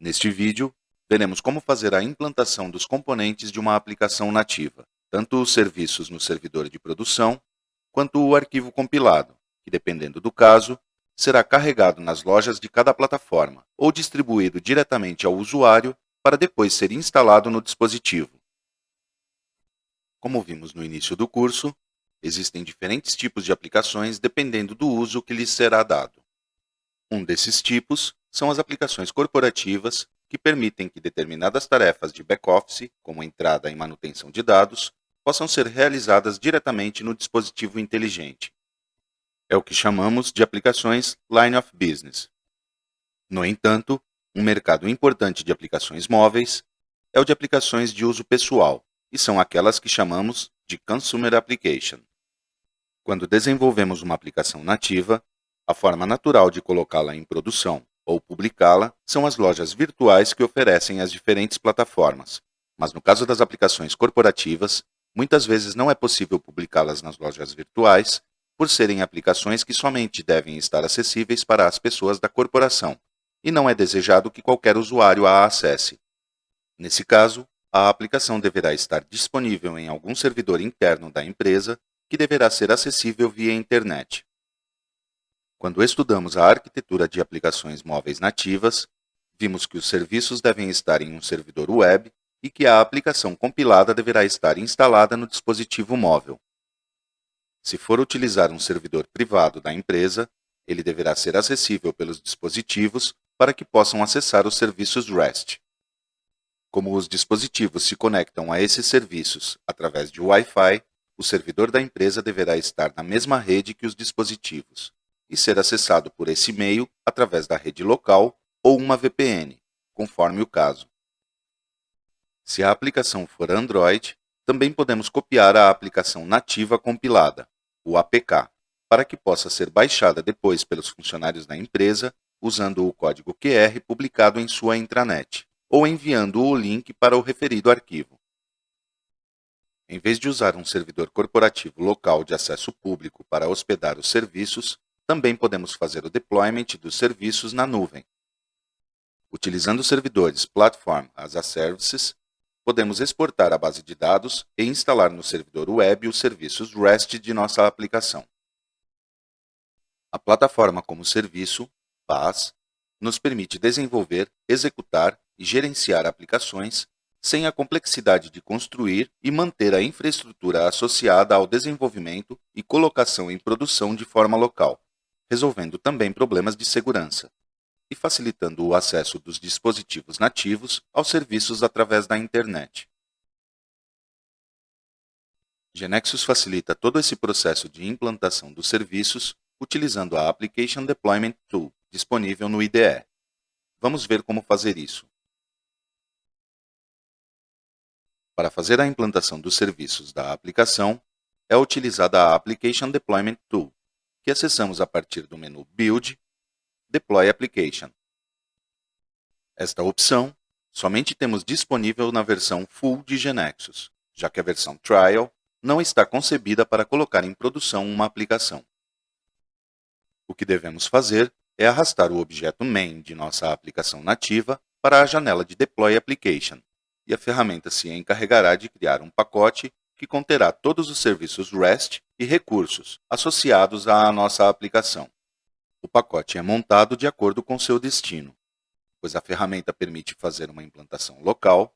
Neste vídeo, veremos como fazer a implantação dos componentes de uma aplicação nativa, tanto os serviços no servidor de produção, quanto o arquivo compilado, que, dependendo do caso, será carregado nas lojas de cada plataforma ou distribuído diretamente ao usuário para depois ser instalado no dispositivo. Como vimos no início do curso, existem diferentes tipos de aplicações dependendo do uso que lhes será dado. Um desses tipos são as aplicações corporativas, que permitem que determinadas tarefas de back-office, como entrada e manutenção de dados, possam ser realizadas diretamente no dispositivo inteligente. É o que chamamos de aplicações Line of Business. No entanto, um mercado importante de aplicações móveis é o de aplicações de uso pessoal, e são aquelas que chamamos de Consumer Application. Quando desenvolvemos uma aplicação nativa, a forma natural de colocá-la em produção ou publicá-la são as lojas virtuais que oferecem as diferentes plataformas. Mas no caso das aplicações corporativas, muitas vezes não é possível publicá-las nas lojas virtuais, por serem aplicações que somente devem estar acessíveis para as pessoas da corporação, e não é desejado que qualquer usuário a acesse. Nesse caso, a aplicação deverá estar disponível em algum servidor interno da empresa, que deverá ser acessível via internet. Quando estudamos a arquitetura de aplicações móveis nativas, vimos que os serviços devem estar em um servidor web e que a aplicação compilada deverá estar instalada no dispositivo móvel. Se for utilizar um servidor privado da empresa, ele deverá ser acessível pelos dispositivos para que possam acessar os serviços REST. Como os dispositivos se conectam a esses serviços através de Wi-Fi, o servidor da empresa deverá estar na mesma rede que os dispositivos e ser acessado por esse meio através da rede local ou uma VPN, conforme o caso. Se a aplicação for Android, também podemos copiar a aplicação nativa compilada, o APK, para que possa ser baixada depois pelos funcionários da empresa usando o código QR publicado em sua intranet, ou enviando o link para o referido arquivo. Em vez de usar um servidor corporativo local de acesso público para hospedar os serviços, também podemos fazer o deployment dos serviços na nuvem. Utilizando servidores Platform as a Services, podemos exportar a base de dados e instalar no servidor web os serviços REST de nossa aplicação. A plataforma como serviço, PaaS, nos permite desenvolver, executar e gerenciar aplicações sem a complexidade de construir e manter a infraestrutura associada ao desenvolvimento e colocação em produção de forma local, resolvendo também problemas de segurança e facilitando o acesso dos dispositivos nativos aos serviços através da internet. GeneXus facilita todo esse processo de implantação dos serviços utilizando a Application Deployment Tool, disponível no IDE. Vamos ver como fazer isso. Para fazer a implantação dos serviços da aplicação, é utilizada a Application Deployment Tool, que acessamos a partir do menu Build, Deploy Application. Esta opção somente temos disponível na versão Full de GeneXus, já que a versão Trial não está concebida para colocar em produção uma aplicação. O que devemos fazer é arrastar o objeto main de nossa aplicação nativa para a janela de Deploy Application, e a ferramenta se encarregará de criar um pacote que conterá todos os serviços REST e recursos associados à nossa aplicação. O pacote é montado de acordo com seu destino, pois a ferramenta permite fazer uma implantação local,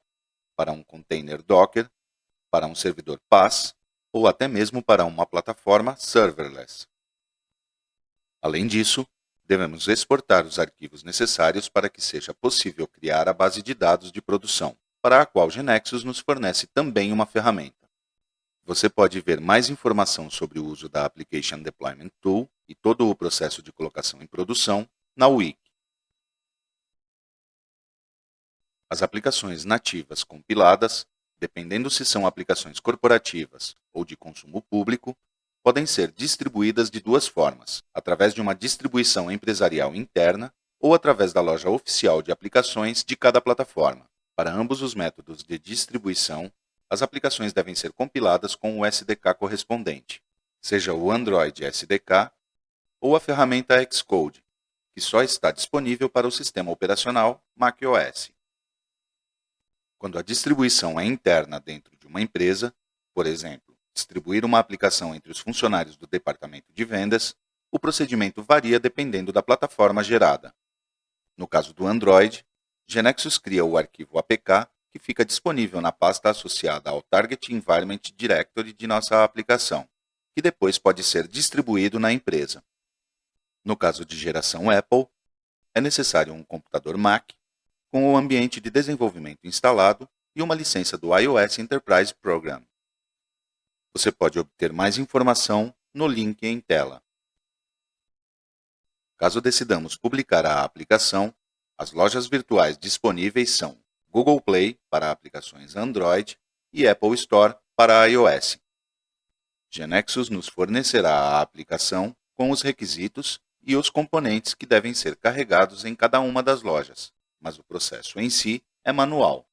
para um container Docker, para um servidor PaaS ou até mesmo para uma plataforma serverless. Além disso, devemos exportar os arquivos necessários para que seja possível criar a base de dados de produção, para a qual GeneXus nos fornece também uma ferramenta. Você pode ver mais informação sobre o uso da Application Deployment Tool e todo o processo de colocação em produção na Wiki. As aplicações nativas compiladas, dependendo se são aplicações corporativas ou de consumo público, podem ser distribuídas de duas formas, através de uma distribuição empresarial interna ou através da loja oficial de aplicações de cada plataforma. Para ambos os métodos de distribuição, as aplicações devem ser compiladas com o SDK correspondente, seja o Android SDK ou a ferramenta Xcode, que só está disponível para o sistema operacional macOS. Quando a distribuição é interna dentro de uma empresa, por exemplo, distribuir uma aplicação entre os funcionários do departamento de vendas, o procedimento varia dependendo da plataforma gerada. No caso do Android, GeneXus cria o arquivo APK que fica disponível na pasta associada ao Target Environment Directory de nossa aplicação, que depois pode ser distribuído na empresa. No caso de geração Apple, é necessário um computador Mac com o ambiente de desenvolvimento instalado e uma licença do iOS Enterprise Program. Você pode obter mais informação no link em tela. Caso decidamos publicar a aplicação, as lojas virtuais disponíveis são Google Play para aplicações Android e Apple Store para iOS. GeneXus nos fornecerá a aplicação com os requisitos e os componentes que devem ser carregados em cada uma das lojas, mas o processo em si é manual.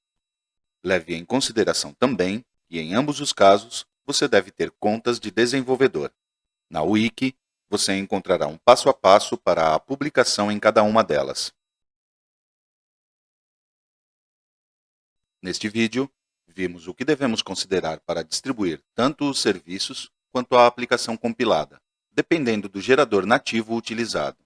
Leve em consideração também que, em ambos os casos, você deve ter contas de desenvolvedor. Na Wiki, você encontrará um passo a passo para a publicação em cada uma delas. Neste vídeo, vimos o que devemos considerar para distribuir tanto os serviços quanto a aplicação compilada, dependendo do gerador nativo utilizado.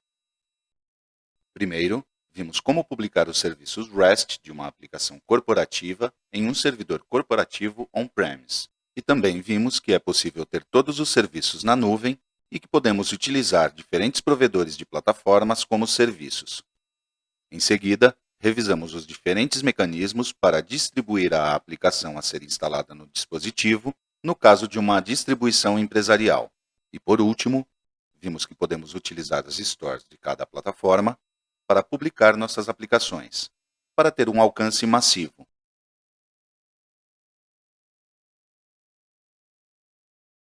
Primeiro, vimos como publicar os serviços REST de uma aplicação corporativa em um servidor corporativo on-premise. E também vimos que é possível ter todos os serviços na nuvem e que podemos utilizar diferentes provedores de plataformas como serviços. Em seguida, revisamos os diferentes mecanismos para distribuir a aplicação a ser instalada no dispositivo, no caso de uma distribuição empresarial. E por último, vimos que podemos utilizar as stores de cada plataforma para publicar nossas aplicações, para ter um alcance massivo.